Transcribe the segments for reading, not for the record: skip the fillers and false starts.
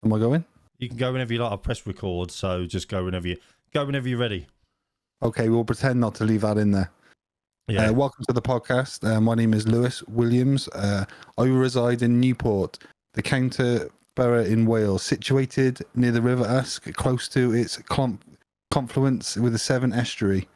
Am I going? You can go whenever you like. I'll press record, so just go whenever you're ready. Okay, we'll pretend not to leave that in there. Yeah. Welcome to the podcast. My name is Lewis Williams. I reside in Newport, the counter borough in Wales, situated near the River Usk, close to its confluence with the Severn Estuary.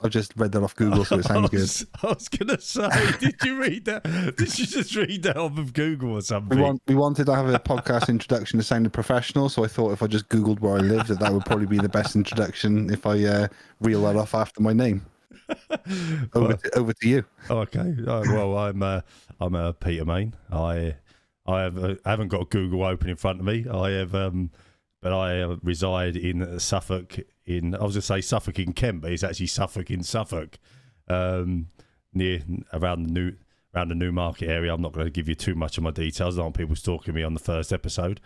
I've just read that off Google, so it sounds good. I was going to say, did you read that? Did you just read that off of Google or something? We wanted to have a podcast introduction that sounded professional, so I thought if I just Googled where I lived, that would probably be the best introduction if I reel that off after my name. Over to you. Okay. Well, I'm Peter Main. I haven't got Google open in front of me. I have, but I reside in Suffolk. I was going to say Suffolk in Kent, but it's actually Suffolk in Suffolk, near around the Newmarket area. I'm not going to give you too much of my details. I don't want people stalking me on the first episode.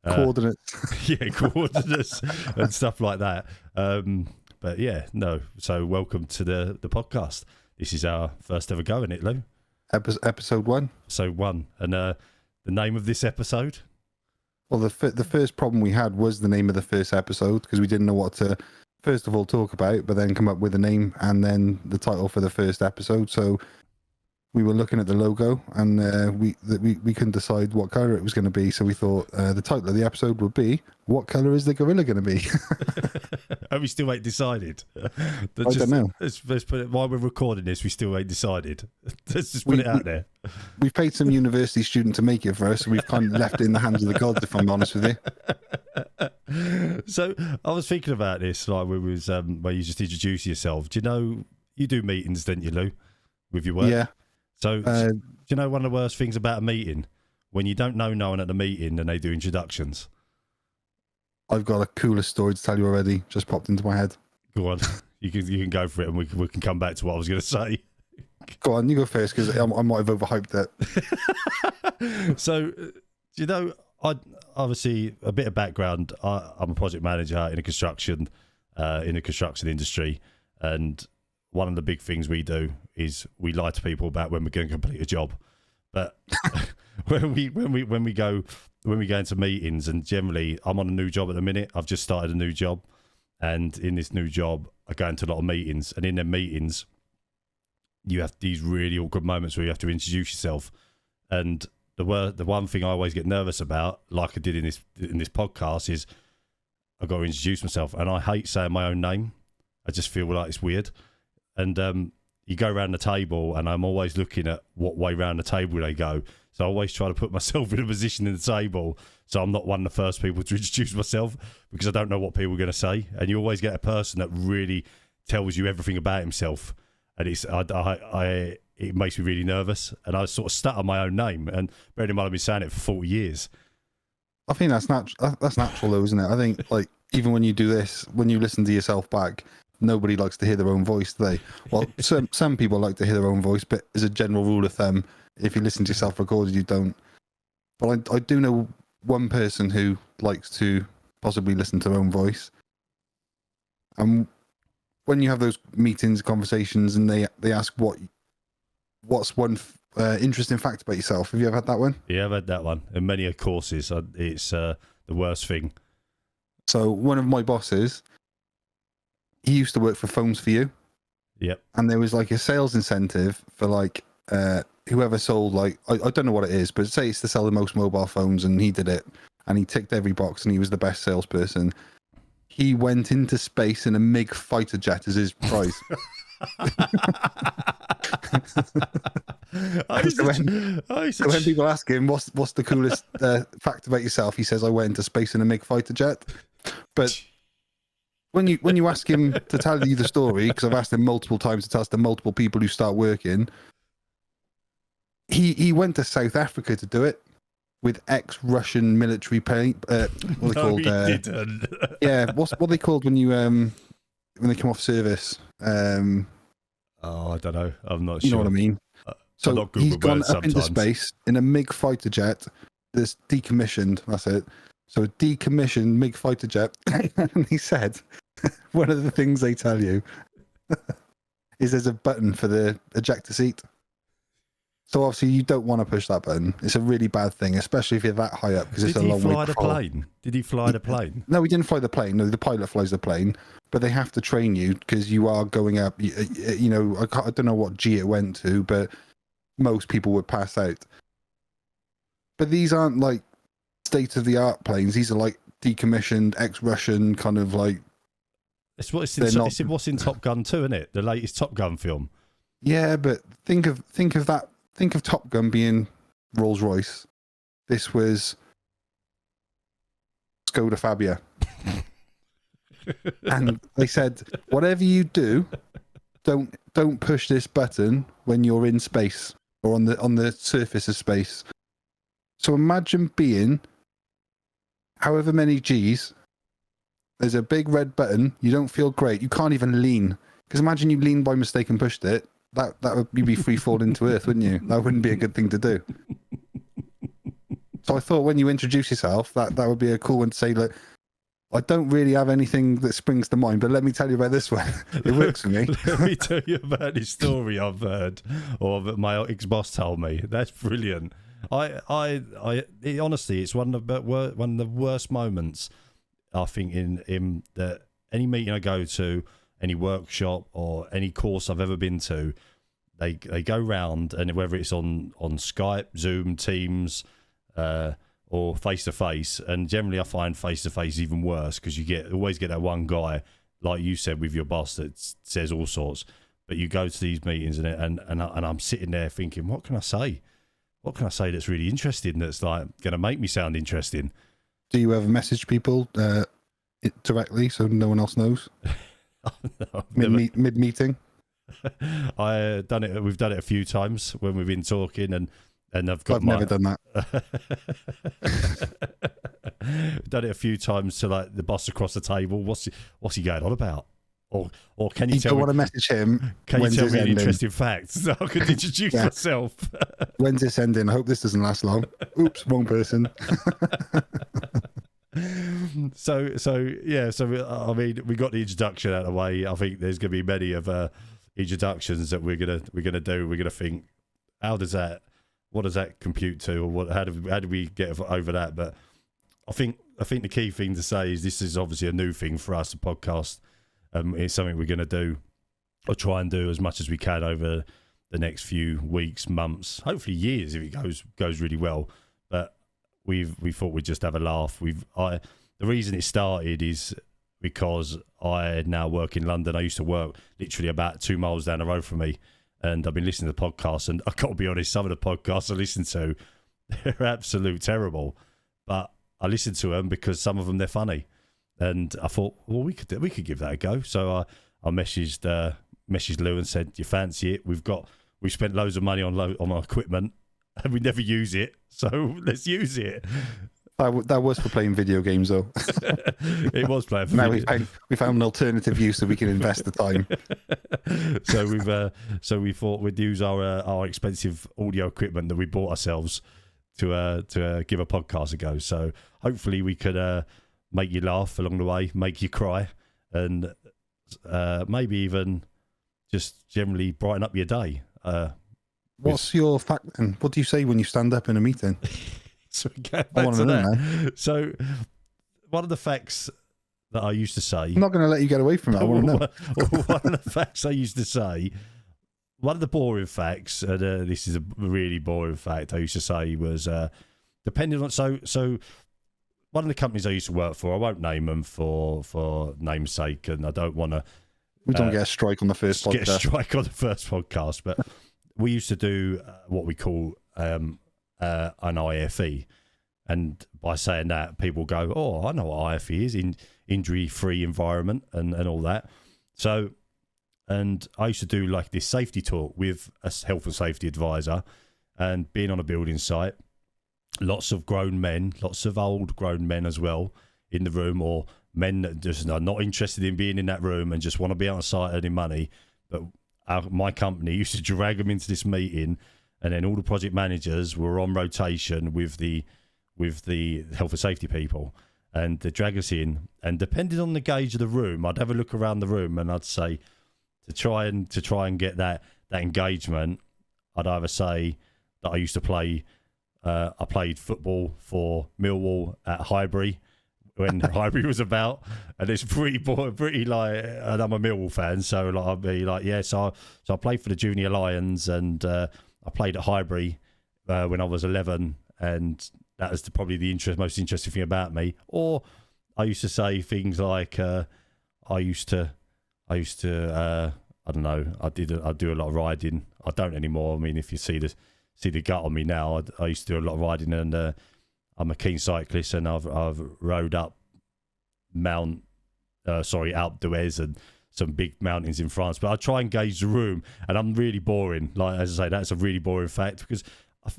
Coordinates. Yeah, coordinates and stuff like that. But yeah, no. So welcome to the podcast. This is our first ever go, isn't it, Lou? Episode 1. Episode 1. And the name of this episode? Well, the first problem we had was the name of the first episode, because we didn't know what to, first of all, talk about, but then come up with a name and then the title for the first episode. So we were looking at the logo and we couldn't decide what colour it was going to be. So we thought the title of the episode would be, "What colour is the gorilla going to be?" And we still ain't decided. I don't know. Let's put it, while we're recording this, we still ain't decided. Let's just put it out there. We've paid some university student to make it for us, so we've kind of left it in the hands of the gods, if I'm honest with you. So I was thinking about this, like where you just introduce yourself. Do you know you do meetings, don't you, Lou, with your work? Yeah. So do you know one of the worst things about a meeting? When you don't know no one at the meeting and they do introductions. I've got a coolest story to tell you already. Just popped into my head. Go on. You can go for it and we can come back to what I was going to say. Go on, you go first, because I might have overhyped it. So, you know, obviously a bit of background. I'm a project manager in the construction industry, and one of the big things we do is we lie to people about when we're going to complete a job. But when we go into meetings, and generally I'm on a new job at the minute. I've just started a new job, and in this new job I go into a lot of meetings, and in them meetings you have these really awkward moments where you have to introduce yourself. And the one thing I always get nervous about, like I did in this podcast, is I've got to introduce myself, and I hate saying my own name. I just feel like it's weird. And you go around the table, and I'm always looking at what way round the table they go. So I always try to put myself in a position in the table so I'm not one of the first people to introduce myself, because I don't know what people are going to say. And you always get a person that really tells you everything about himself, and it makes me really nervous. And I sort of stutter my own name. And bearing in mind, I've been saying it for 40 years. I think that's natural though, isn't it? I think, like, even when you do this, when you listen to yourself back, nobody likes to hear their own voice, do they? Well, some people like to hear their own voice, but as a general rule of thumb, if you listen to yourself recorded, you don't. But I do know one person who likes to possibly listen to their own voice. And when you have those meetings, conversations, and they ask what's one interesting fact about yourself, have you ever had that one? Yeah, I've had that one in many courses. It's the worst thing. So one of my bosses, he used to work for Phones for You. Yep. And there was like a sales incentive for like whoever sold, like, I don't know what it is, but say it's to sell the most mobile phones, and he did it, and he ticked every box, and he was the best salesperson. He went into space in a MiG fighter jet as his prize. So when people ask him what's the coolest fact about yourself, he says, "I went into space in a MiG fighter jet." But when you ask him to tell you the story, because I've asked him multiple times to tell us to multiple people who start working, he went to South Africa to do it with ex-Russian military pay. What are they called? He didn't. Yeah, what are they called when they come off service? Oh, I don't know. I'm not sure. You know what I mean? So he's gone up into space in a MiG fighter jet that's decommissioned. That's it. So a decommissioned MiG fighter jet. And he said, one of the things they tell you is there's a button for the ejector seat. So obviously you don't want to push that button. It's a really bad thing, especially if you're that high up because it's a long way. Did he fly the plane? Did he fly the plane? No, he didn't fly the plane. No, the pilot flies the plane, but they have to train you because you are going up. You know, I don't know what G it went to, but most people would pass out. But these aren't like state of the art planes. These are like decommissioned ex-Russian kind of like. It's what's in Top Gun 2, isn't it? The latest Top Gun film. Yeah, but think of that. Think of Top Gun being Rolls-Royce. This was Skoda Fabia. And they said, whatever you do, don't push this button when you're in space or on the surface of space. So imagine being however many G's. There's a big red button. You don't feel great. You can't even lean. Because imagine you leaned by mistake and pushed it. That would be free falling to earth, wouldn't you? That wouldn't be a good thing to do. So I thought when you introduce yourself, that would be a cool one to say, look, I don't really have anything that springs to mind, but let me tell you about this one. It works for me. Let me tell you about this story I've heard, or that my ex-boss told me. That's brilliant. Honestly, it's one of the worst moments, I think, in that any meeting I go to, any workshop or any course I've ever been to, they go round, and whether it's on Skype, Zoom, Teams, or face to face, and generally I find face to face even worse because you always get that one guy, like you said, with your boss that says all sorts. But you go to these meetings and I'm sitting there thinking, what can I say? What can I say that's really interesting? That's like going to make me sound interesting. Do you ever message people directly so no one else knows? No, mid meeting. We've done it a few times when we've been talking, and I've never done that. Done it a few times to like the boss across the table. What's he going on about? Or can you tell me? Want to message him? Can you tell me an interesting fact so I can introduce myself? When's this ending? I hope this doesn't last long. Oops, wrong person. So I mean, we got the introduction out of the way. I think there's going to be many of introductions that we're gonna do. We're gonna think, what does that compute to, or how do we get over that? But I think the key thing to say is this is obviously a new thing for us, a podcast. It's something we're going to do, or try and do as much as we can over the next few weeks, months, hopefully years if it goes really well. But we thought we'd just have a laugh. The reason it started is because I now work in London. I used to work literally about 2 miles down the road from me, and I've been listening to the podcasts. And I've got to be honest, some of the podcasts I listen to, they're absolute terrible. But I listen to them because some of them they're funny. And I thought, well, we could give that a go. So I messaged Lou and said, "Do you fancy it? We've spent loads of money on our equipment, and we never use it. So let's use it." That was for playing video games, though. It was playing. For now we found an alternative use so we can invest the time. So we thought we'd use our expensive audio equipment that we bought ourselves to give a podcast a go. So hopefully we could make you laugh along the way, make you cry, and maybe even just generally brighten up your day. What's your fact then? What do you say when you stand up in a meeting? So get back to that. So one of the facts that I used to say... I'm not going to let you get away from it. I want to know. One of the facts I used to say, one of the boring facts, and this is a really boring fact I used to say, was depending on... So one of the companies I used to work for, I won't name them for namesake, and I don't want to... We don't get a strike on the first podcast. Get a strike on the first podcast, but we used to do what we call an IFE. And by saying that, people go, "Oh, I know what IFE is, injury-free environment and all that." So, and I used to do like this safety talk with a health and safety advisor, and being on a building site, lots of grown men, lots of old grown men as well in the room, or men that just are not interested in being in that room and just want to be on site earning money. But my company used to drag them into this meeting, and then all the project managers were on rotation with the health and safety people, and they drag us in. And depending on the gauge of the room, I'd have a look around the room, and I'd say to try and get that engagement, I'd either say, that I used to play. I played football for Millwall at Highbury when Highbury was about, and it's pretty like, and I'm a Millwall fan, so like I'll be like, yeah. So I played for the Junior Lions, and I played at Highbury when I was 11, and that was probably the most interesting thing about me. Or I used to say things like, I used to, I don't know, I do a lot of riding. I don't anymore. I mean, if you see the gut on me now, I used to do a lot of riding, and I'm a keen cyclist, and I've rode up Alpe d'Huez and some big mountains in France. But I try and gauge the room, and I'm really boring. Like, as I say, that's a really boring fact, because I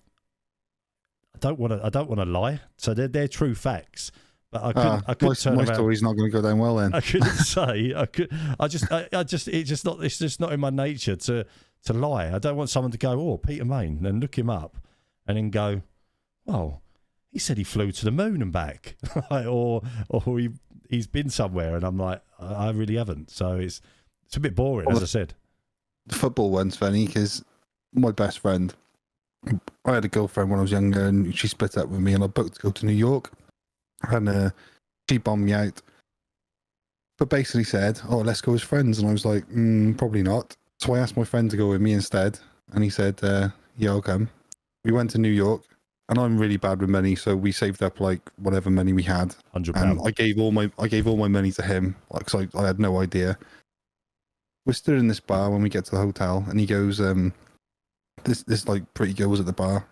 don't want to lie. So they're true facts. But I couldn't turn around. My story's not going to go down well then. I couldn't say. It's just not in my nature to lie. I don't want someone to go, oh, Peter Main, and look him up, and then go, well, he said he flew to the moon and back, or he's been somewhere, and I'm like, I really haven't. So it's a bit boring, as I said. The football one's funny because my best friend, I had a girlfriend when I was younger, and she split up with me, and I booked to go to New York, and she bombed me out, but basically said, oh, let's go as friends, and I was like, probably not. So I asked my friend to go with me instead, and he said, yeah, I'll come. We went to New York, and I'm really bad with money, so we saved up like whatever money we had. £100. And I gave all my money to him, like, so I had no idea. We're stood in this bar when we get to the hotel, and he goes, this like pretty girl was at the bar,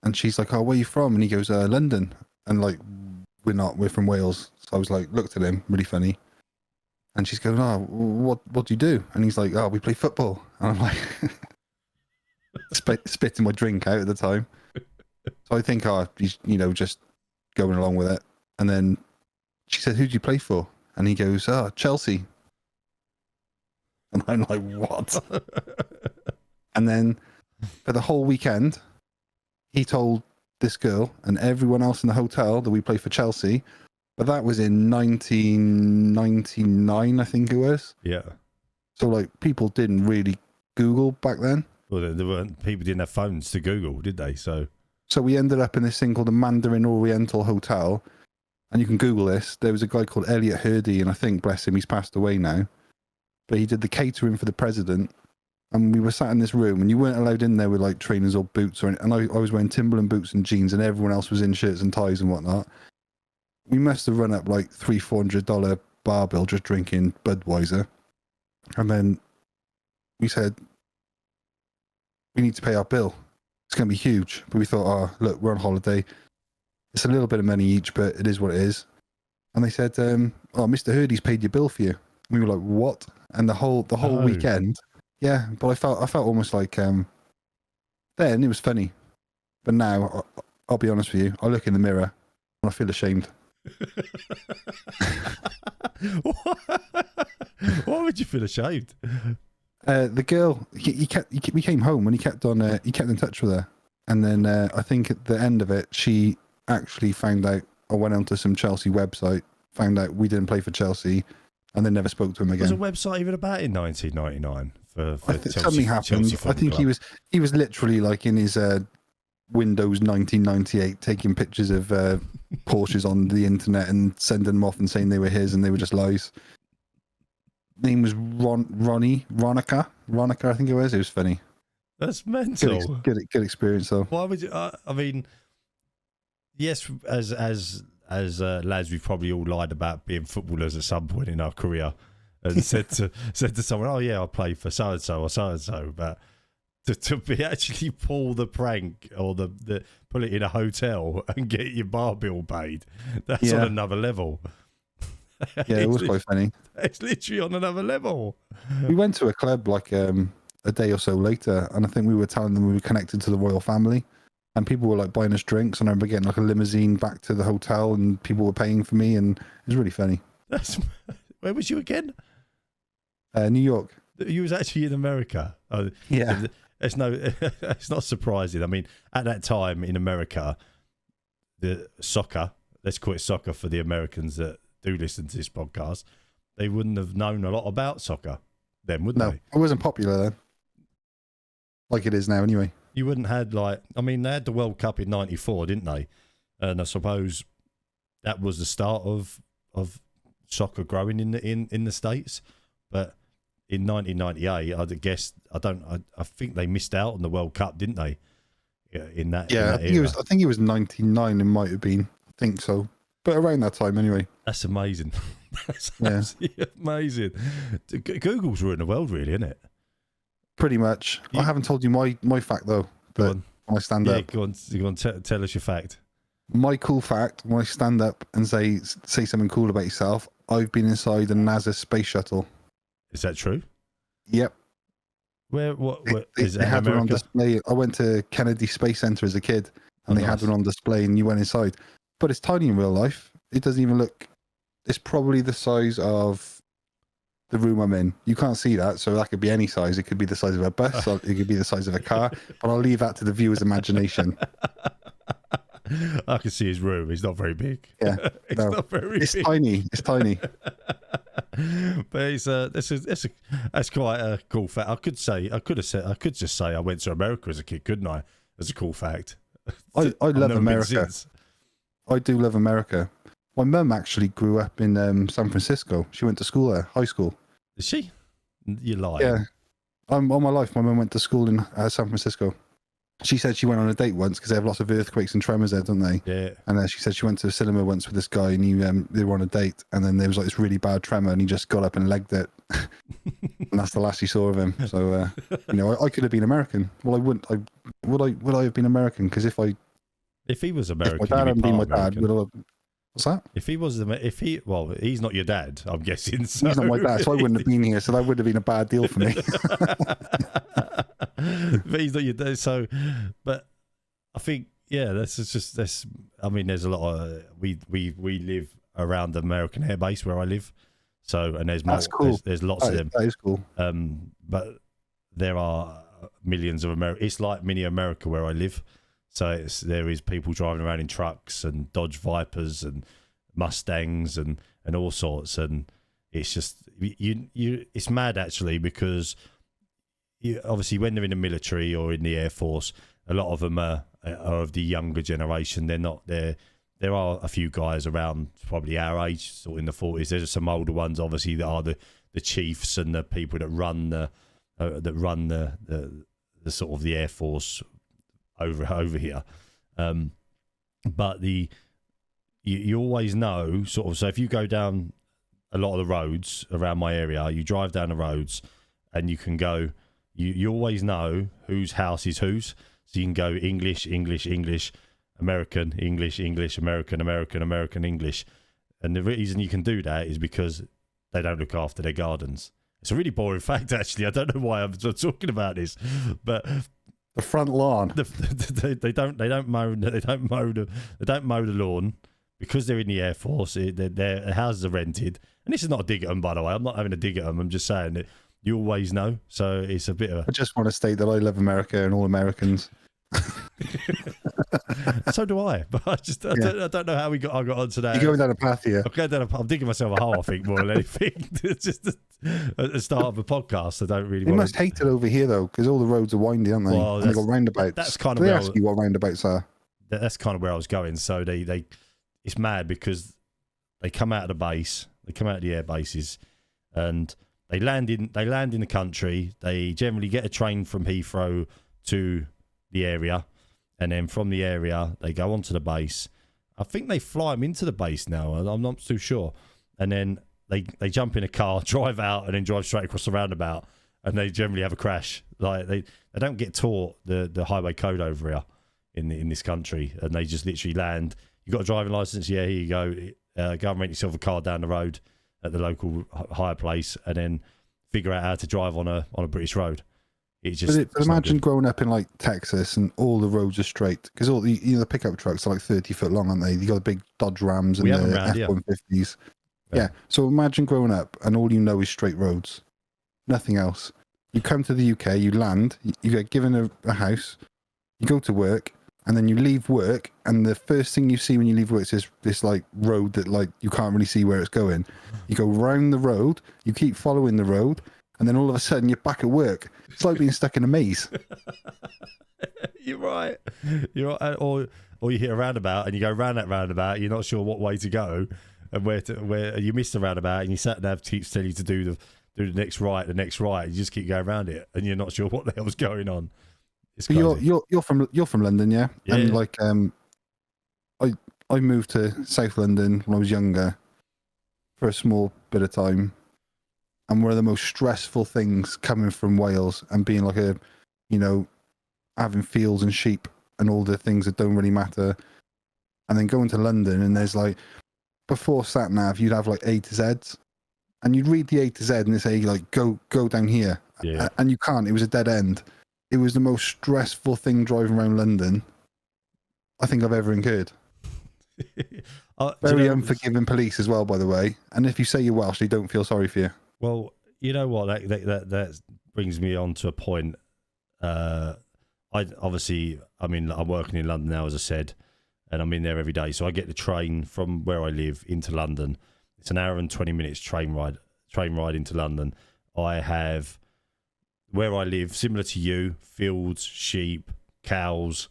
and she's like, oh, where are you from? And he goes, London. And like, we're from Wales. So I was like, looked at him, really funny. And she's going, oh, what do you do? And he's like, oh, we play football. And I'm like, spitting my drink out at the time. So I think, he's, just going along with it. And then she said, who do you play for? And he goes, Chelsea. And I'm like, what? And then for the whole weekend, he told this girl and everyone else in the hotel that we play for Chelsea. But that was in 1999, I think it was. Yeah. So like, people didn't really Google back then. Well, people didn't have phones to Google, did they? So we ended up in this thing called the Mandarin Oriental Hotel, and you can Google this. There was a guy called Elliot Hurdy, and I think, bless him, he's passed away now. But he did the catering for the president, and we were sat in this room, and you weren't allowed in there with like trainers or boots or anything. And I was wearing Timberland boots and jeans, and everyone else was in shirts and ties and whatnot. We must have run up like $300-400 bar bill just drinking Budweiser. And then we said, we need to pay our bill. It's going to be huge. But we thought, oh, look, we're on holiday. It's a little bit of money each, but it is what it is. And they said, oh, Mr. Hurdy's paid your bill for you. We were like, what? And the whole weekend, yeah. But I felt almost like then it was funny. But now, I'll be honest with you, I look in the mirror and I feel ashamed. Why would you feel ashamed? The girl, we came home and he kept in touch with her, and then I think at the end of it, she actually found out. I went onto some Chelsea website, found out we didn't play for Chelsea, and then never spoke to him again. Was a website even about in 1999 for Chelsea, something happened. I think he was literally like in his Windows 1998 taking pictures of Porsches on the internet and sending them off and saying they were his, and they were just lies. Name was Ronica, I think it was. It was funny. That's mental. Good experience though. Why would you? I mean, yes, as lads, we've probably all lied about being footballers at some point in our career, and said to someone, "Oh yeah, I play for so and so or so and so," but to be actually pull the prank or the pull it in a hotel and get your bar bill paid, that's on another level. Yeah, it was quite funny. It's literally on another level. We went to a club like a day or so later, and I think we were telling them we were connected to the royal family, and people were like buying us drinks, and I remember getting like a limousine back to the hotel, and people were paying for me, and it was really funny. Where was you again? New York. You was actually in America. Yeah. It's not surprising. I mean, at that time in America, the soccer, let's call it soccer for the Americans that do listen to this podcast, they wouldn't have known a lot about soccer then, would they? No, it wasn't popular then. Like it is now anyway. You wouldn't had like, I mean, they had the World Cup in '94, didn't they? And I suppose that was the start of soccer growing in the States. But in 1998, I think they missed out on the World Cup, didn't they? Yeah, in that Yeah, era. I think it was 99. It might have been. I think so. But around that time, anyway. That's amazing. That's Yeah. absolutely amazing. Google's ruined the world, really, isn't it? Pretty much. I haven't told you my fact though. Go on. When I stand up, Go on. Tell us your fact. my cool fact when I stand up and say something cool about yourself, I've been inside a NASA space shuttle. Is that true? Yep. Where? They, Is they that in had one on America? display. I went to Kennedy Space Center as a kid, and Oh, they had nice. one on display, and you went inside. But it's tiny in real life. It doesn't even look. It's probably the size of the room I'm in. You can't see that, so that could be any size. It could be the size of a bus, or it could be the size of a car. But I'll leave that to the viewer's imagination. I can see his room. It's not very big. Yeah, It's no. not very It's big. tiny. It's tiny. But that's quite a cool fact. I could just say I went to America as a kid, couldn't I? As a cool fact. I I've love never been America. since. I do love America. My mum actually grew up in San Francisco. She went to school there, high school. Is she? You lie. Yeah. All my life, my mum went to school in San Francisco. She said she went on a date once because they have lots of earthquakes and tremors there, don't they? Yeah. And she said she went to the cinema once with this guy, and they were on a date, and then there was like this really bad tremor, and he just got up and legged it, and that's the last she saw of him. So, I could have been American. Well, I wouldn't. Would I have been American? Because if If he was American, my dad you'd hadn't be been my part dad, American. what's that? Well, he's not your dad, I'm guessing. So. He's not my dad, so I wouldn't have been here. So that would have been a bad deal for me. But he's not your dad. So, but I think that's. I mean, there's a lot of we live around the American Air Base where I live. So, and That's cool. There's lots of them. That is cool. But there are millions of America. It's like mini America where I live. So there is people driving around in trucks and Dodge Vipers and Mustangs and all sorts, and it's just it's mad actually, because obviously when they're in the military or in the Air Force, a lot of them are of the younger generation. They're not there. There are a few guys around probably our age, sort of in the 40s. There's some older ones, obviously, that are the chiefs and the people that run the sort of the Air Force over here. But you always know sort of. So if you go down a lot of the roads around my area, you drive down the roads, and you can go. You always know whose house is whose. So you can go English, English, English, American, English, English, American, American, American, English. And the reason you can do that is because they don't look after their gardens. It's a really boring fact, actually. I don't know why I'm talking about this, but The front lawn. they don't mow the lawn because they're in the Air Force. Their houses are rented, and this is not a dig at them, by the way. I'm not having a dig at them. I'm just saying that you always know. So it's a bit of. I just want to state that I love America and all Americans. So do I, but I don't know how I got onto that. You're going down a path here. I'm digging myself a hole, I think, more than anything. It's just at the start of a podcast. I don't really. They must hate it over here though, because all the roads are windy, aren't they? Well, and they got roundabouts. that's kind of Do they where ask you what roundabouts are? That's kind of where I was going. So they it's mad because they come out of the base, they come out of the air bases, and they land in the country. They generally get a train from Heathrow to the area, and then from the area they go onto the base. I think they fly them into the base now. I'm not too sure. And then they jump in a car, drive out, and then drive straight across the roundabout. And they generally have a crash. Like they don't get taught the highway code over here in this country, and they just literally land. You got a driving license? Yeah, here you go. Go and rent yourself a car down the road at the local hire place, and then figure out how to drive on a British road. It's just. But imagine growing up in like Texas and all the roads are straight, because all the pickup trucks are like 30 foot long, aren't they? You got the big Dodge Rams and the F-150s. Yeah. So imagine growing up and all you know is straight roads, nothing else. You come to the UK, you land, you get given a house, you go to work, and then you leave work, and the first thing you see when you leave work is this like road that like you can't really see where it's going. You go round the road, you keep following the road, and then all of a sudden you're back at work. It's like being stuck in a maze. You're right. You're right. Or you hit a roundabout and you go round that roundabout. You're not sure what way to go, and where you miss the roundabout, and you sat nav keeps telling you to do the next right. You just keep going around it, and you're not sure what the hell's going on. It's crazy. You're from London, yeah? Yeah. And like I moved to South London when I was younger for a small bit of time, and one of the most stressful things coming from Wales and being like having fields and sheep and all the things that don't really matter, and then going to London, and there's like, before sat nav you'd have like A to Z's, and you'd read the A to Z and they say like go down here, and you can't. It was a dead end. It was the most stressful thing driving around London I think I've ever incurred. Very unforgiving police as well, by the way. And if you say you're Welsh, they don't feel sorry for you. Well, you know what? That brings me on to a point. I'm working in London now, as I said, and I'm in there every day. So I get the train from where I live into London. It's an hour and 20 minutes train ride into London. I have, where I live, similar to you, fields, sheep, cows,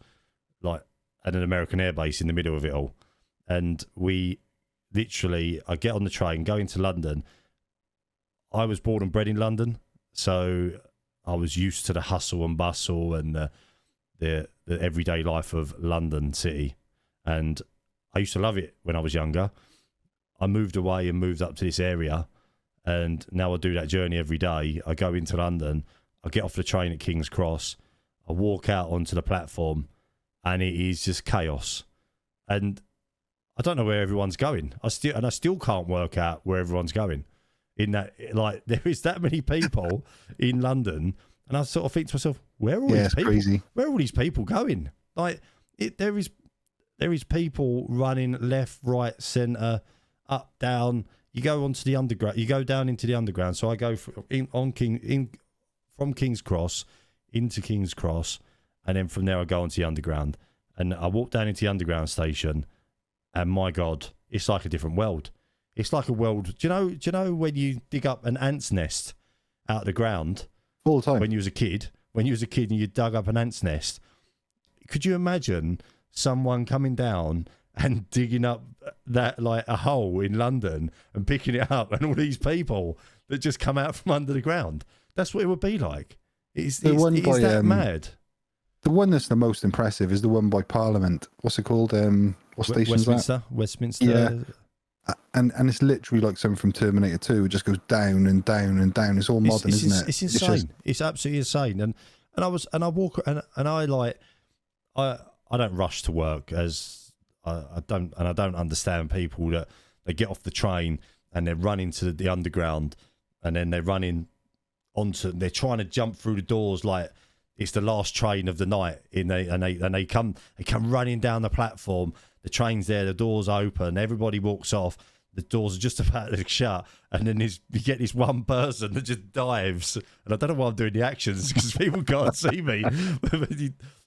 and an American airbase in the middle of it all. And I get on the train, go into London. I was born and bred in London, so I was used to the hustle and bustle and the everyday life of London city. And I used to love it when I was younger. I moved away and moved up to this area, and now I do that journey every day. I go into London, I get off the train at King's Cross, I walk out onto the platform, and it is just chaos. And I don't know where everyone's going. I still can't work out where everyone's going. In that, like, there is that many people in London, and I sort of think to myself, where are all these people? Crazy. Where are all these people going? Like, there is people running left, right, centre, up, down. You go onto the underground. You go down into the underground. So I go from King's Cross into King's Cross, and then from there I go onto the underground, and I walk down into the underground station, and my God, it's like a different world. It's like a world. Do you know when you dig up an ant's nest out of the ground all the time? When you was a kid and you dug up an ant's nest, could you imagine someone coming down and digging up that, like, a hole in London and picking it up, and all these people that just come out from under the ground? That's what it would be like. It's that mad. The one that's the most impressive is the one by Parliament. What's it called? What station's that? Westminster. Yeah. And it's literally like something from Terminator 2. It just goes down and down and down. It's all modern, isn't it? It's insane. It's absolutely insane. And I walk and I don't rush to work, as I don't understand people that they get off the train and they're running to the underground, and then they're running they're trying to jump through the doors like it's the last train of the night, and they come running down the platform. The train's there, the doors open, everybody walks off, the doors are just about to shut, and then you get this one person that just dives, and I don't know why I'm doing the actions because people can't see me,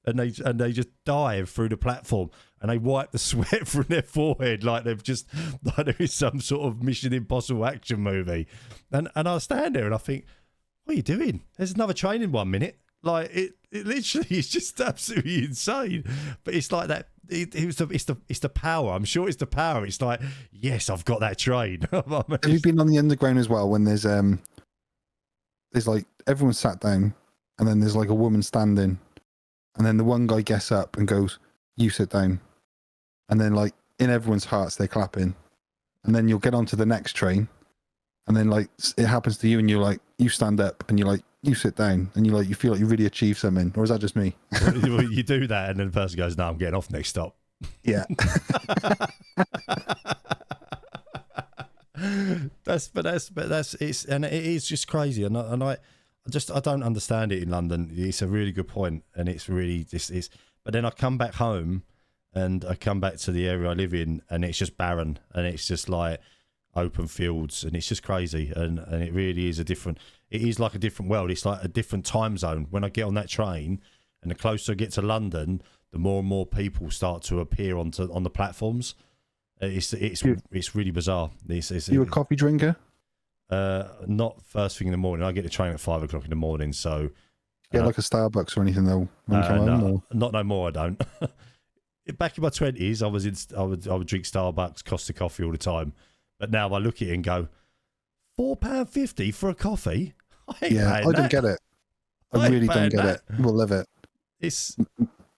and they just dive through the platform, and they wipe the sweat from their forehead like there is some sort of Mission Impossible action movie, and I stand there and I think, what are you doing? There's another train in 1 minute. Like, it literally is just absolutely insane. But it's like that. It's the power. I'm sure it's the power. It's like, yes, I've got that train. Have you been on the underground as well? When there's like everyone's sat down, and then there's like a woman standing, and then the one guy gets up and goes, "You sit down," and then like in everyone's hearts they're clapping, and then you'll get onto the next train, and then like it happens to you, and you're like, you stand up, and you're like, you sit down, and you feel like you really achieved something. Or is that just me? Well, you do that, and then the person goes, "No, I'm getting off next stop." Yeah. It is just crazy, and I don't understand it in London. It's a really good point, and it's really this. But then I come back home, and I come back to the area I live in, and it's just barren, and it's just like open fields, and it's just crazy, and it really is it is like a different world. It's like a different time zone. When I get on that train, and the closer I get to London, the more and more people start to appear on the platforms. It's really bizarre. You a coffee drinker? Not first thing in the morning. I get the train at 5 o'clock in the morning, so Get like a Starbucks or anything though when you come home. no, Or? not no more. I don't. Back in my 20s, I would drink Starbucks, Costa coffee all the time, but now I look at it and go, £4.50 for a coffee. I don't get it. I really don't get it. We'll live it. It's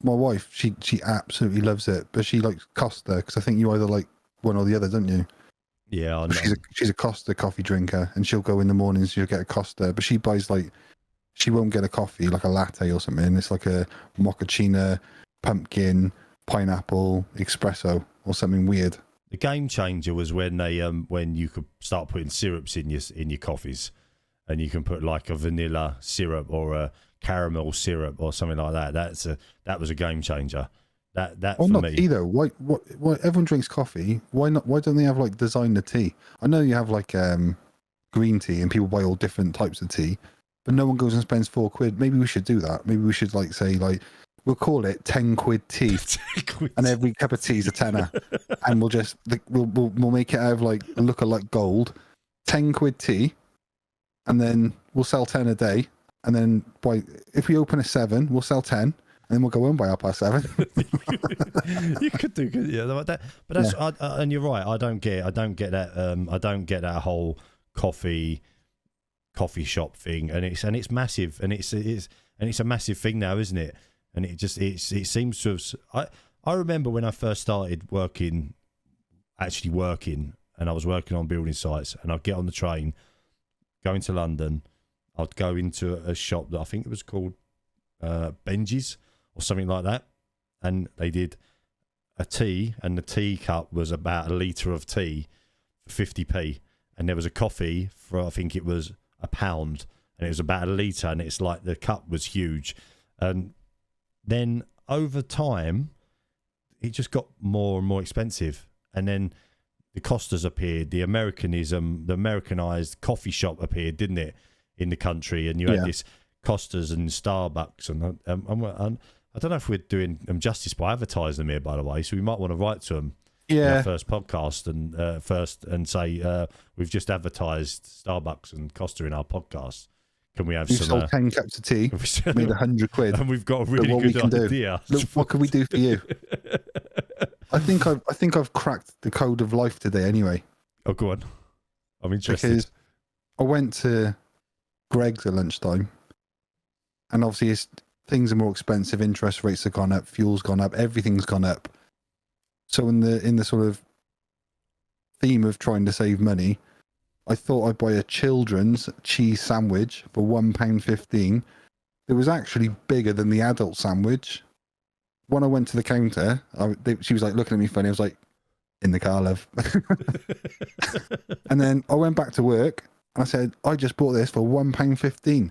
my wife. She absolutely loves it, but she likes Costa because I think you either like one or the other, don't you? Yeah, I know. She's a Costa coffee drinker, and she'll go in the mornings. She'll get a Costa, but she buys like she won't get a coffee like a latte or something. It's like a mochaccino, pumpkin, pineapple, espresso, or something weird. The game changer was when they when you could start putting syrups in your coffees, and you can put like a vanilla syrup or a caramel syrup or something like that. That was a game changer. That for not me. tea though. Why everyone drinks coffee? Why not? Why don't they have like designer tea? I know you have like green tea and people buy all different types of tea, but no one goes and spends £4. Maybe we should do that. Maybe we should like say like we'll call it 10 quid tea, and every cup of tea is a tenner, and we'll just we'll make it out of like look like gold, 10 quid tea, and then we'll sell 10 a day, and then if we open a 7, we'll sell 10. And then we'll go home by 7:30. You could do good, yeah. But that's and you're right. I don't get that. I don't get that whole coffee shop thing. And it's massive. And it's a massive thing now, isn't it? And it seems to have. I remember when I first started actually working, and I was working on building sites, and I'd get on the train, going to London. I'd go into a shop that I think it was called Benji's or something like that, and they did a tea, and the tea cup was about a litre of tea for 50p, and there was a coffee for I think it was £1, and it was about a litre, and it's like the cup was huge. And then over time it just got more and more expensive, and then the Costas appeared, the Americanized coffee shop appeared, didn't it, in the country, and you had this Costas and Starbucks, and I don't know if we're doing them justice by advertising them here, by the way. So we might want to write to them in our first podcast and say we've just advertised Starbucks and Costa in our podcast. Can we have We've sold 10 cups of tea, made 100 quid, and we've got a really good idea. Look, what can we do for you? I think I've cracked the code of life today. Anyway. Oh, go on. I'm interested. Because I went to Greg's at lunchtime, and obviously things are more expensive, interest rates have gone up, fuel's gone up, everything's gone up. So in the sort of theme of trying to save money, I thought I'd buy a children's cheese sandwich for £1.15. It was actually bigger than the adult sandwich. When I went to the counter, she was like looking at me funny. I was like, in the car, love. And then I went back to work and I said, I just bought this for £1.15.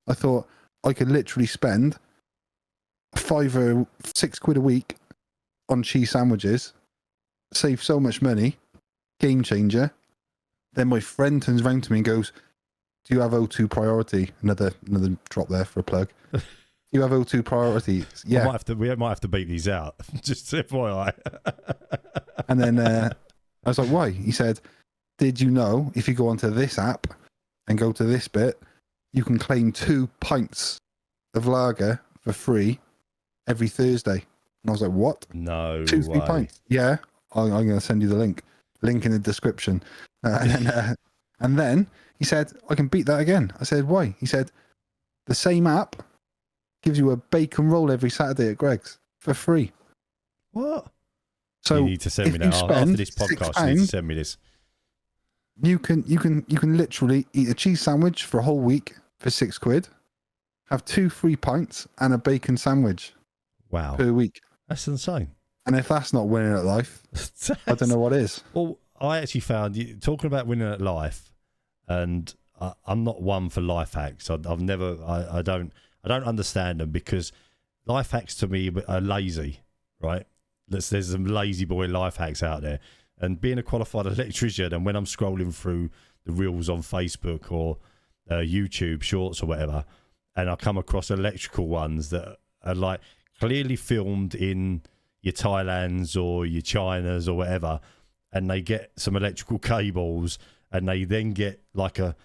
I thought I could literally spend £5 or £6 a week on cheese sandwiches, save so much money, game changer. Then my friend turns around to me and goes, do you have O2 priority? Another drop there for a plug. Do you have O2 priority? Yeah. We might have to beat these out. Just FYI. And then I was like, why? He said, did you know if you go onto this app and go to this bit, you can claim 2 pints of lager for free every Thursday? And I was like, what? No 2 free pints? Yeah. I'm going to send you the link in the description. And then he said, I can beat that again. I said, why? He said, the same app gives you a bacon roll every Saturday at Greg's for free. What? So you need to send me that after this podcast. You need to send me this. You can literally eat a cheese sandwich for a whole week for £6, have 2 free pints and a bacon sandwich. Wow. Per week. That's insane. And if that's not winning at life, I don't know what is. Well, I actually found talking about winning at life, and I'm not one for life hacks. I don't understand them, because life hacks to me are lazy, right? There's some lazy boy life hacks out there. And being a qualified electrician, and when I'm scrolling through the reels on Facebook or YouTube shorts or whatever, and I come across electrical ones that are like clearly filmed in your Thailands or your Chinas or whatever, and they get some electrical cables and they then get like a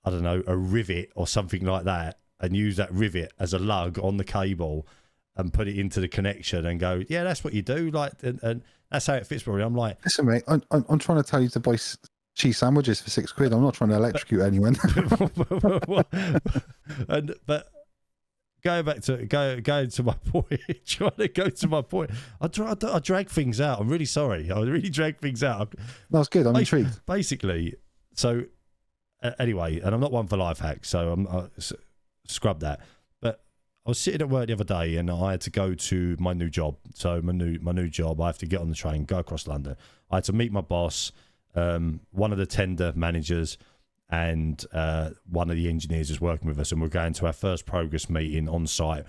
rivet or something like that, and use that rivet as a lug on the cable and put it into the connection and go, yeah, that's what you do. Like, and that's how it fits. Probably. I'm like, listen, mate, I'm trying to tell you to buy cheese sandwiches for £6. I'm not trying to electrocute anyone. but going to my point, trying to go to my point. I drag things out. I'm really sorry. I really drag things out. That's good. I'm intrigued. Basically, so anyway, and I'm not one for life hacks, so I scrub that. But I was sitting at work the other day, and I had to go to my new job. So my new job, I have to get on the train, go across London. I had to meet my boss, one of the tender managers, and one of the engineers is working with us, and we're going to our first progress meeting on site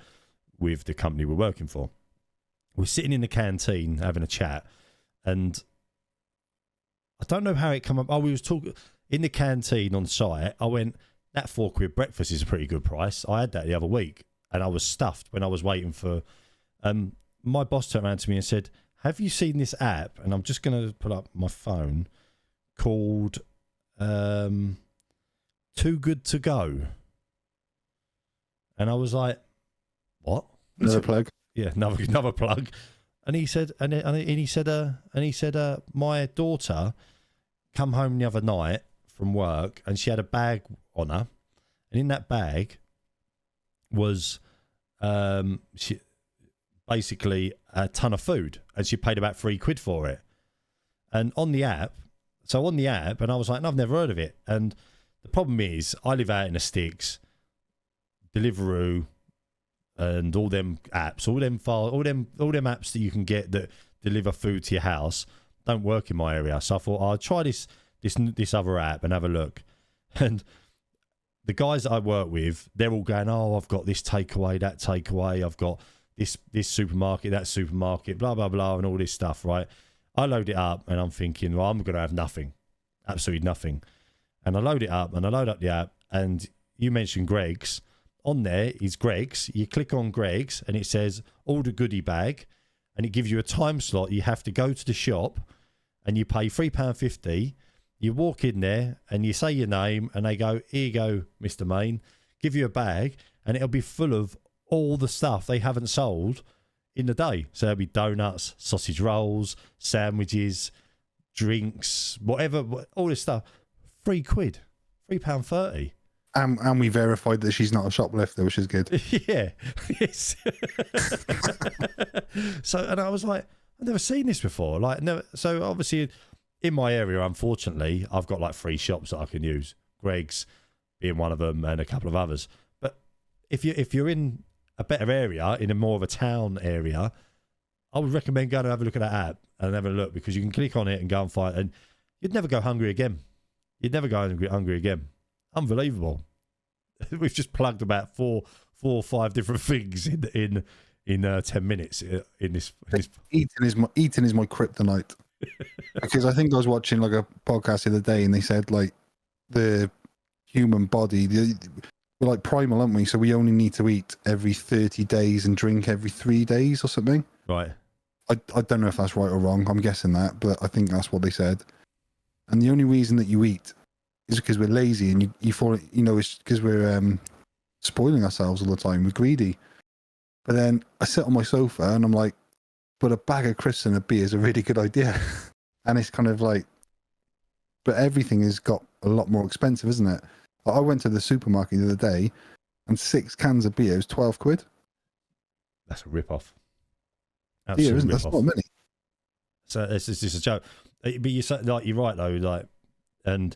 with the company we're working for. We're sitting in the canteen having a chat, and I don't know how it came up. Oh, we was talking in the canteen on site. I went, that £4 breakfast is a pretty good price. I had that the other week, and I was stuffed when I was waiting for. My boss turned around to me and said, "Have you seen this app?" And I'm just going to pull up my phone, called Too Good to Go. And I was like, "What?" Another plug. Yeah, another plug. And he said, he said, my daughter come home the other night from work, and she had a bag on her, and in that bag was she basically a ton of food, and she paid about £3 for it. And on the app, and I was like, no, I've never heard of it. And the problem is, I live out in the sticks. Deliveroo and all them apps, all them apps that you can get that deliver food to your house don't work in my area. So I thought I'll try this other app and have a look. And the guys that I work with, they're all going, "Oh, I've got this takeaway, that takeaway. I've got this supermarket, that supermarket, blah blah blah, and all this stuff." Right? I load it up, and I'm thinking, well, I'm going to have nothing, absolutely nothing. And I load it up, and I load up the app, and you mentioned Greg's. On there is Greg's. You click on Greg's, and it says order goodie bag, and it gives you a time slot. You have to go to the shop, and you pay £3.50. You walk in there, and you say your name, and they go, "Here you go, Mr. Main." Give you a bag, and it'll be full of all the stuff they haven't sold in the day. So there'll be donuts, sausage rolls, sandwiches, drinks, whatever, all this stuff. £3, £3.30. And we verified that she's not a shoplifter, which is good. Yeah. Yes. So, and I was like, I've never seen this before. Like, never. So obviously, in my area, unfortunately, I've got like 3 shops that I can use. Greg's being one of them, and a couple of others. But if you're in a better area, in a more of a town area, I would recommend going and have a look at that app and have a look, because you can click on it and go and find, and you'd never go hungry again. You'd never go hungry again. Unbelievable. We've just plugged about four or five different things in 10 minutes in this. Eating is my kryptonite. Because I think I was watching like a podcast the other day, and they said like the human body, we're like primal, aren't we? So we only need to eat every 30 days and drink every 3 days or something. Right. I don't know if that's right or wrong. I'm guessing that, but I think that's what they said. And the only reason that you eat is because we're lazy, and you fall, it's because we're spoiling ourselves all the time. We're greedy. But then I sit on my sofa and I'm like, but a bag of crisps and a beer is a really good idea. And it's kind of like, but everything has got a lot more expensive, isn't it? I went to the supermarket the other day, and 6 cans of beer is £12. That's a rip-off. Beer, isn't that's not many. So it's just a joke. But you say, like, you're right though, like, and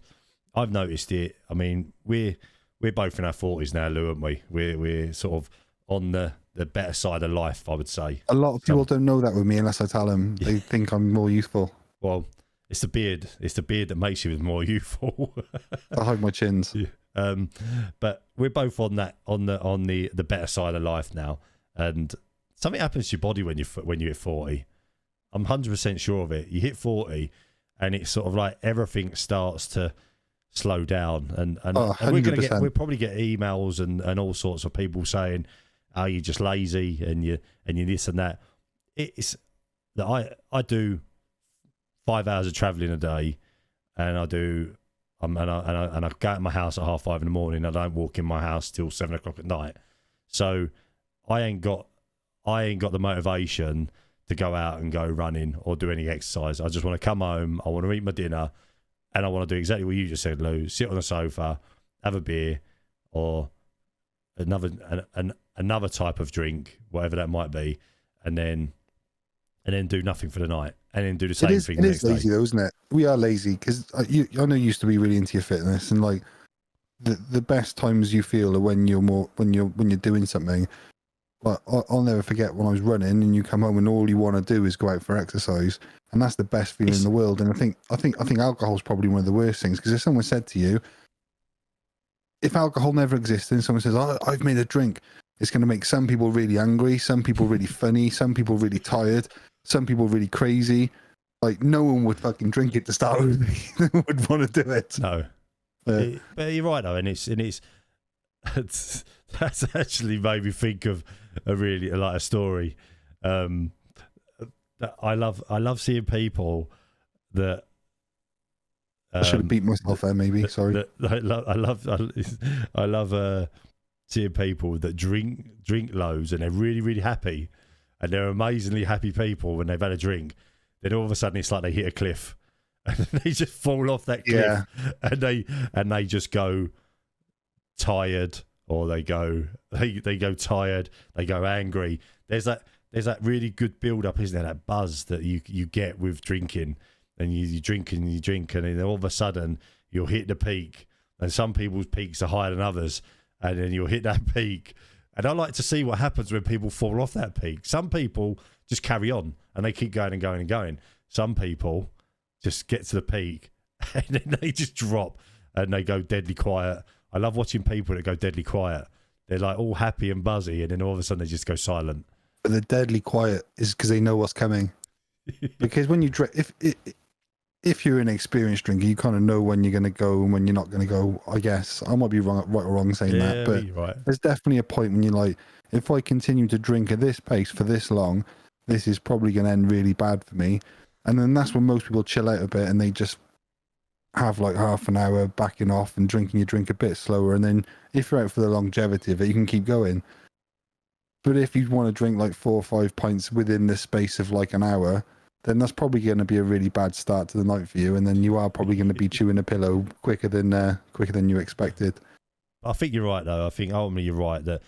I've noticed it. I mean, we're both in our 40s now, Lou, aren't we? We're sort of on the better side of life, I would say. A lot of people don't know that with me unless I tell them. They think I'm more youthful. Well, it's the beard. It's the beard that makes you more youthful. I hide my chins. Yeah. But we're both on the better side of life now, and something happens to your body when you hit 40. I'm 100% sure of it. You hit 40, and it's sort of like everything starts to slow down, and we'll probably get emails and all sorts of people saying, "Oh, you're just lazy, and you this and that." It's that I do 5 hours of travelling a day, and I do I go out my house at 5:30 in the morning. I don't walk in my house till 7 o'clock at night. So I ain't got the motivation to go out and go running or do any exercise. I just want to come home. I want to eat my dinner, and I want to do exactly what you just said, Lou. Sit on the sofa, have a beer, or another type of drink, whatever that might be, and then do nothing for the night, and then do the same thing the next day. It is lazy though, isn't it? We are lazy because I know you used to be really into your fitness, and like the best times you feel are when you're doing something. But I'll never forget when I was running and you come home and all you want to do is go out for exercise, and that's the best feeling in the world. And I think alcohol is probably one of the worst things, because if someone said to you, if alcohol never existed and someone says, "Oh, I've made a drink," it's going to make some people really angry, some people really funny, some people really tired, some people really crazy. Like, no one would fucking drink it to start with. No one would want to do it. No, but you're right though, and it's that's actually made me think of a story. I love seeing people that. I should have beat myself there, maybe. Sorry. I love seeing people that drink loads and they're really, really happy, and they're amazingly happy people when they've had a drink. Then all of a sudden it's like they hit a cliff and they just fall off that cliff, and they just go tired, or they go tired, they go angry. There's that really good build up, isn't there? That buzz that you get with drinking. And you drink and you drink, and then all of a sudden you'll hit the peak. And some people's peaks are higher than others, and then you'll hit that peak. And I like to see what happens when people fall off that peak. Some people just carry on and they keep going and going and going. Some people just get to the peak and then they just drop and they go deadly quiet. I love watching people that go deadly quiet. They're like all happy and buzzy, and then all of a sudden they just go silent. But the deadly quiet is because they know what's coming. Because when you drink, if you're an experienced drinker, you kind of know when you're going to go and when you're not going to go. I guess I might be right or wrong saying that, but right. There's definitely a point when you're like, if I continue to drink at this pace for this long, this is probably going to end really bad for me. And then that's when most people chill out a bit and they just have like half an hour backing off and drinking your drink a bit slower. And then if you're out for the longevity of it, you can keep going. But if you want to drink like 4 or 5 pints within the space of like an hour, then that's probably going to be a really bad start to the night for you, and then you are probably going to be chewing a pillow quicker than you expected. I think you're right, though. I think ultimately you're right that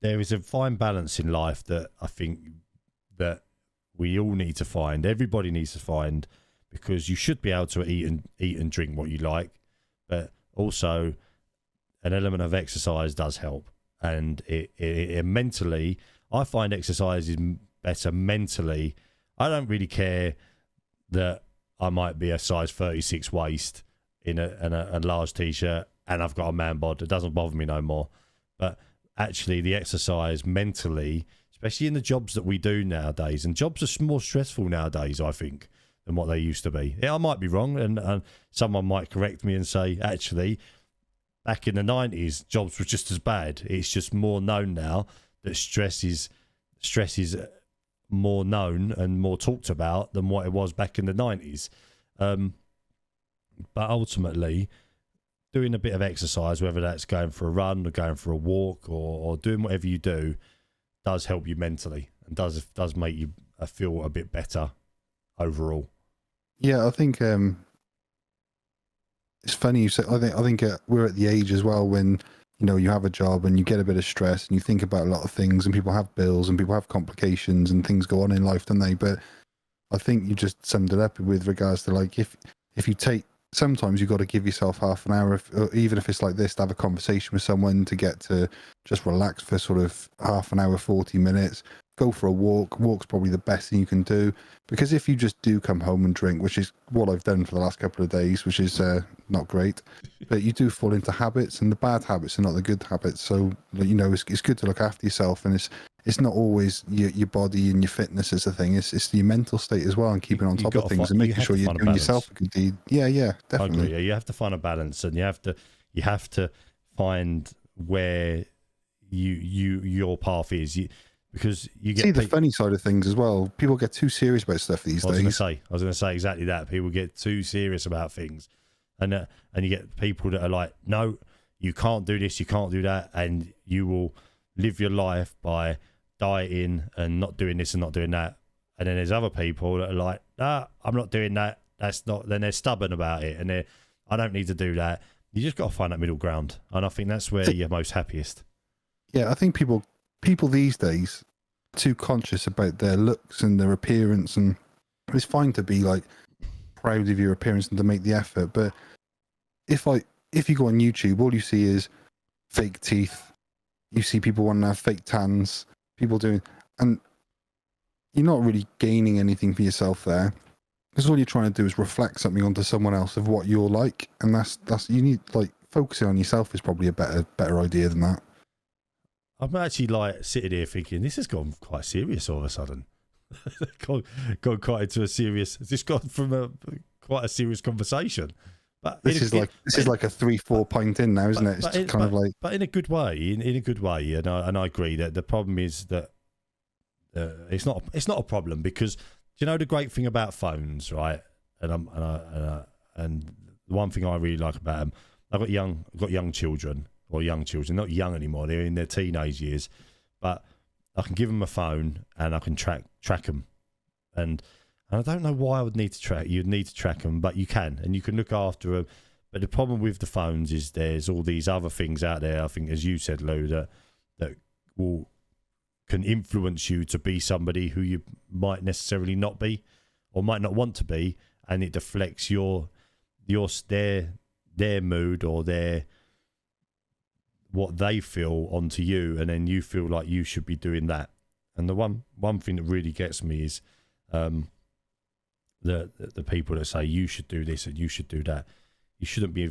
there is a fine balance in life that I think that we all need to find. Everybody needs to find, because you should be able to eat and drink what you like, but also an element of exercise does help, and it mentally, I find exercise is better mentally. I don't really care that I might be a size 36 waist in a large t-shirt and I've got a man bod. It doesn't bother me no more. But actually the exercise mentally, especially in the jobs that we do nowadays, and jobs are more stressful nowadays, I think, than what they used to be. Yeah, I might be wrong, and someone might correct me and say, actually, back in the 90s, jobs were just as bad. It's just more known now that stress is more known and more talked about than what it was back in the 90s. But ultimately, doing a bit of exercise, whether that's going for a run or going for a walk or doing whatever you do, does help you mentally and does make you feel a bit better overall. Yeah, I think it's funny you say. I think we're at the age as well when, you know, you have a job and you get a bit of stress and you think about a lot of things, and people have bills and people have complications and things go on in life, don't they? But I think you just summed it up with regards to, like, if you take, sometimes you've got to give yourself half an hour, or even if it's like this, to have a conversation with someone, to get to just relax for sort of half an hour, 40 minutes, go for a walk. Walk's probably the best thing you can do, because if you just do come home and drink, which is what I've done for the last couple of days, which is not great, but you do fall into habits, and the bad habits are not the good habits. So, you know, it's good to look after yourself, and it's not always your body and your fitness is the thing. It's your mental state as well, and keeping on top of things and making sure you're doing yourself a good deed. Yeah, definitely. I agree. Yeah, you have to find a balance, and you have to find where your path is. Because you get the funny side of things as well. People get too serious about stuff these days. I was going to say exactly that. People get too serious about things, and you get people that are like, no, you can't do this, you can't do that, and you will live your life by dieting and not doing this and not doing that. And then there's other people that are like, nah, I'm not doing that. That's not. Then they're stubborn about it, and I don't need to do that. You just got to find that middle ground, and I think that's where you're most happiest. Yeah, I think people these days are too conscious about their looks and their appearance, and it's fine to be like proud of your appearance and to make the effort. But if you go on YouTube, all you see is fake teeth. You see people wanting to have fake tans. People doing, and you're not really gaining anything for yourself there. Because all you're trying to do is reflect something onto someone else of what you're like, and that's you need, like, focusing on yourself is probably a better idea than that. I'm actually like sitting here thinking this has gone quite serious all of a sudden. gone quite into a serious. It's just gone from quite a serious conversation. But this is like a 3-4 pint in now, isn't it? It's but in a good way. In a good way, and I agree that the problem is that it's not a problem because. Do you know the great thing about phones, right? And the one thing I really like about them, I've got young children, not young anymore. They're in their teenage years, but I can give them a phone and I can track them, and I don't know why I would need to track. You'd need to track them, but you can, and you can look after them. But the problem with the phones is there's all these other things out there. I think, as you said, Lou, that can influence you to be somebody who you might necessarily not be or might not want to be, and it deflects their mood or what they feel onto you, and then you feel like you should be doing that. And the one thing that really gets me is the people that say you should do this and you should do that. You shouldn't be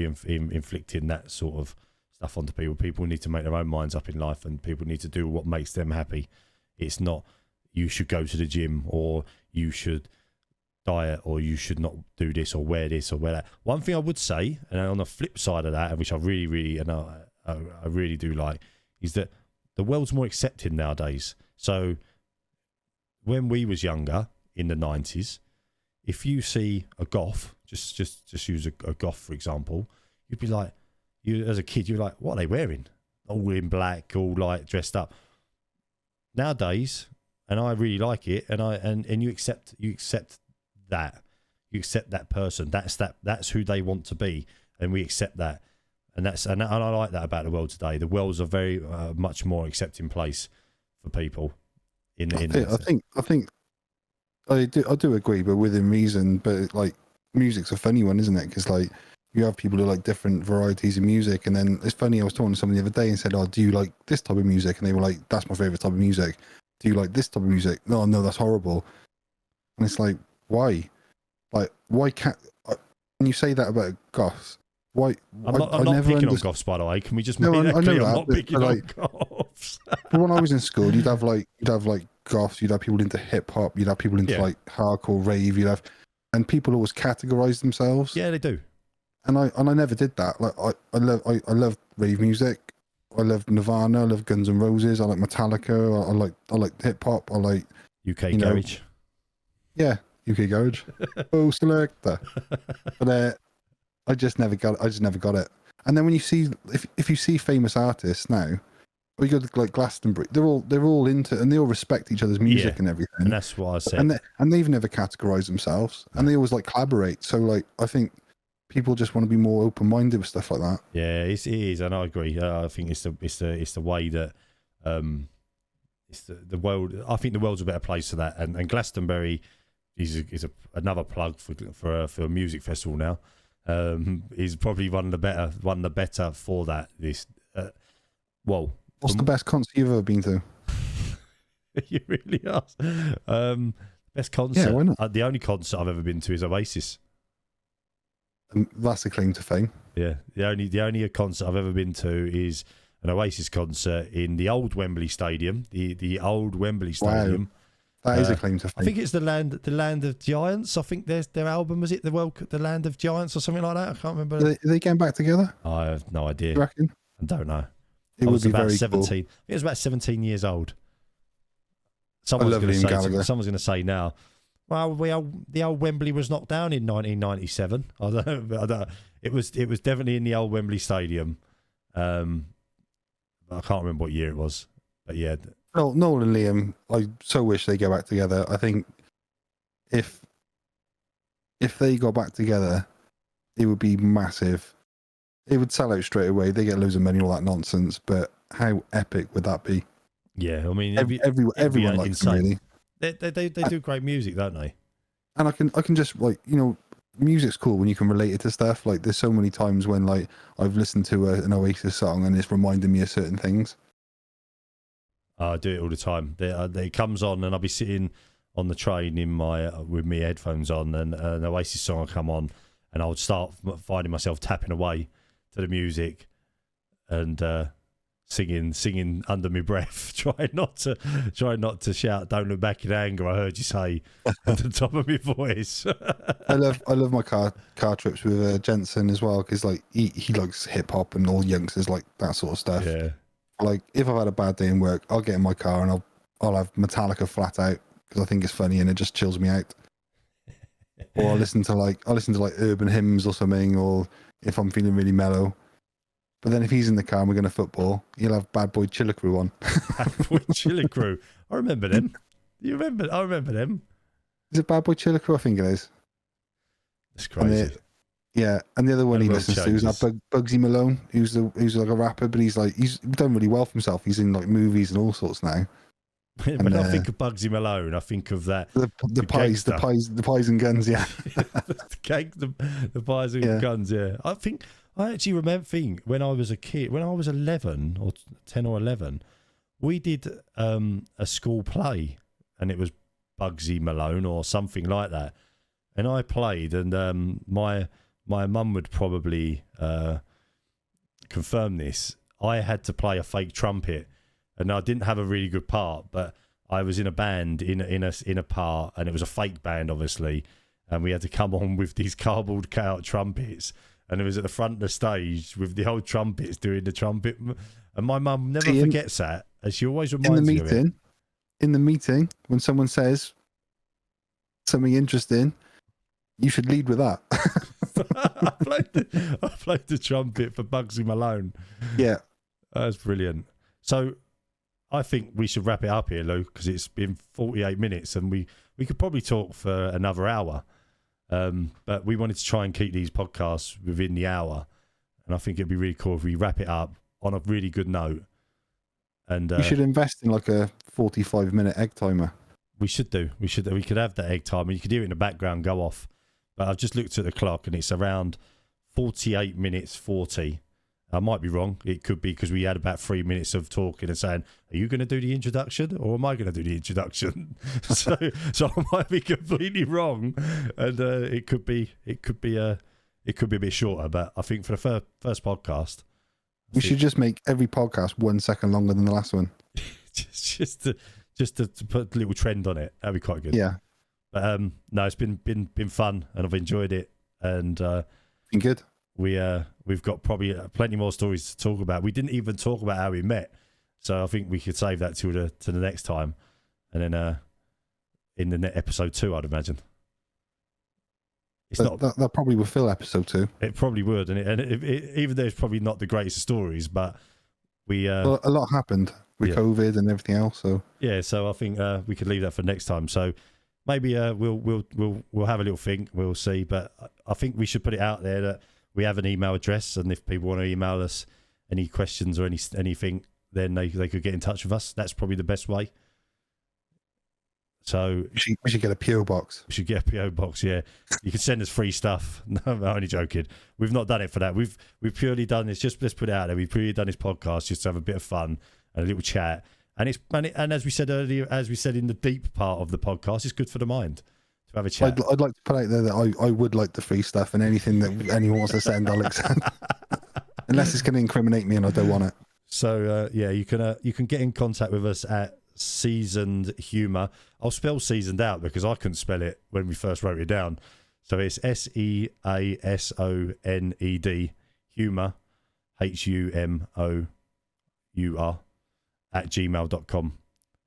inflicting that sort of stuff onto people. People need to make their own minds up in life, and people need to do what makes them happy. It's not you should go to the gym or you should diet or you should not do this or wear that. One thing I would say, and on the flip side of that, which I really and I really do like, is that the world's more accepting nowadays. So when we was younger in the 90s, if you see a goth, just use a goth for example, you'd be like, you as a kid, you're like, what are they wearing? All in black, all like dressed up. Nowadays, and I really like it, and you accept that. You accept that person. That's who they want to be, and we accept that. And I like that about the world today. The world's a very much more accepting place for people. I think I do agree, but within reason. But like, music's a funny one, isn't it? Because like, you have people who like different varieties of music, and then it's funny. I was talking to someone the other day and said, "Oh, do you like this type of music?" And they were like, "That's my favorite type of music." Do you like this type of music? No, that's horrible. And it's like, why? Like, why can't? When you say that about goths, why? I'm not picking on goths, by the way. Can we just make that clear? I'm not picking on goths. But when I was in school, you'd have like goths, you'd have people into hip hop, you'd have people into like hardcore rave, and people always categorize themselves. Yeah, they do. And I never did that. Like I love rave music. I love Nirvana. I love Guns N' Roses. I like Metallica. I like hip hop. I like UK garage. Yeah, UK garage. Oh, selector. But I just never got it. And then when you see if you see famous artists now, or you go to like Glastonbury, they're all into, and they all respect each other's music and everything. And that's what I said. And they've never categorized themselves, and they always like collaborate. So like, I think people just want to be more open-minded with stuff like that. Yeah, it is, and I agree. I think it's the way that it's the world. I think the world's a better place for that. And Glastonbury is another plug for a music festival now. Is probably one of the better for that. What's the best concert you've ever been to? You really are. Best concert. Yeah, why not? The only concert I've ever been to is Oasis. That's a claim to fame. Yeah, the only concert I've ever been to is an Oasis concert in the old Wembley Stadium. The old Wembley Stadium. Wow. That is a claim to fame. I think it's the land of giants. I think their album, was it the Land of Giants or something like that? I can't remember. Are they getting back together? I have no idea. You reckon? I don't know. It was about very 17. cool. I think it was about 17 years old. Someone's going to say now, Well, the old Wembley was knocked down in 1997. I don't know. It was definitely in the old Wembley Stadium. I can't remember what year it was, but yeah. No, Noel and Liam, I so wish they go back together. I think if they got back together, it would be massive. It would sell out straight away. They get loads of money, all that nonsense. But how epic would that be? Yeah, I mean, everyone likes them, really. They do great music, don't they? And I can just, like, you know, music's cool when you can relate it to stuff. Like, there's so many times when, like, I've listened to an Oasis song and it's reminded me of certain things. I do it all the time. It comes on and I'll be sitting on the train with my headphones on, and an Oasis song will come on, and I would start finding myself tapping away to the music and singing under my breath, trying not to shout "Don't look back in anger." I heard you say at the top of my voice. I love my car trips with Jensen as well, because like he likes hip hop and all youngsters like that sort of stuff. Yeah. Like if I've had a bad day in work, I'll get in my car and I'll have Metallica flat out because I think it's funny and it just chills me out. Or I listen to like urban hymns or something, or if I'm feeling really mellow. But then if he's in the car and we're going to football, he'll have Bad Boy Chiller Crew on. Bad Boy Chiller Crew. I remember them. I remember them. Is it Bad Boy Chiller Crew? I think it is. That's crazy. And the other one he listens to is that Bugsy Malone, who's like a rapper, but he's done really well for himself. He's in like movies and all sorts now. When I think of Bugsy Malone, I think of that the pies and guns, yeah. the pies and guns, yeah. I actually remember when I was a kid, when I was 11 or 10 or 11, we did a school play, and it was Bugsy Malone or something like that, and I played, and my mum would probably confirm this. I had to play a fake trumpet, and I didn't have a really good part, but I was in a band in a part, and it was a fake band, obviously, and we had to come on with these cardboard cutout trumpets, and it was at the front of the stage with the old trumpets doing the trumpet, and my mum never forgets that, and she always reminds me of it. In the meeting, when someone says something interesting, you should lead with that. I played the trumpet for Bugsy Malone. Yeah. That's brilliant. So I think we should wrap it up here, Lou, because it's been 48 minutes and we could probably talk for another hour. But we wanted to try and keep these podcasts within the hour. And I think it'd be really cool if we wrap it up on a really good note. And we should invest in like a 45-minute egg timer. We should do. We could have that egg timer. You could hear it in the background go off. But I've just looked at the clock and it's around 48 minutes 40. I might be wrong. It could be because we had about 3 minutes of talking and saying, "Are you going to do the introduction, or am I going to do the introduction?" so I might be completely wrong, and it could be a bit shorter. But I think for the first podcast, we should just make every podcast 1 second longer than the last one. just to put a little trend on it. That'd be quite good. Yeah. But no, it's been fun, and I've enjoyed it, and been good. We've got probably plenty more stories to talk about. We didn't even talk about how we met, so I think we could save that to the next time, and then in the episode 2, I'd imagine. That probably will fill episode 2. It probably would, and even though it's probably not the greatest of stories, but well, a lot happened with COVID and everything else. So yeah, so I think we could leave that for next time. So maybe we'll have a little think. We'll see, but I think we should put it out there that we have an email address, and if people want to email us any questions or anything, then they could get in touch with us. That's probably the best way. So we should get a PO box. We should get a PO box. Yeah, you can send us free stuff. No, I'm only joking. We've not done it for that. We've purely done this. Just let's put it out there. We've purely done this podcast just to have a bit of fun and a little chat. And as we said earlier, as we said in the deep part of the podcast, it's good for the mind to have a chat. I'd like to put out there that I would like the free stuff, and anything that anyone wants to send, I'll accept. Unless it's going to incriminate me and I don't want it. So you can get in contact with us at Seasoned Humour. I'll spell seasoned out because I couldn't spell it when we first wrote it down. So it's SEASONED Humour HUMOUR @gmail.com,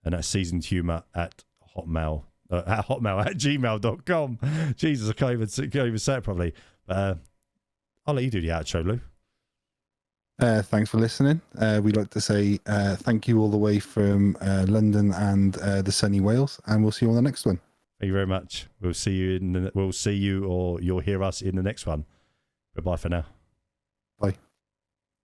and that's seasonedhumour @hotmail at hotmail@gmail.com. Jesus, I can't even say it properly. I'll let you do the outro, Lou. Thanks for listening. We'd like to say thank you all the way from London and the sunny Wales, and we'll see you on the next one. Thank you very much. We'll see you or you'll hear us in the next one. Goodbye for now. Bye.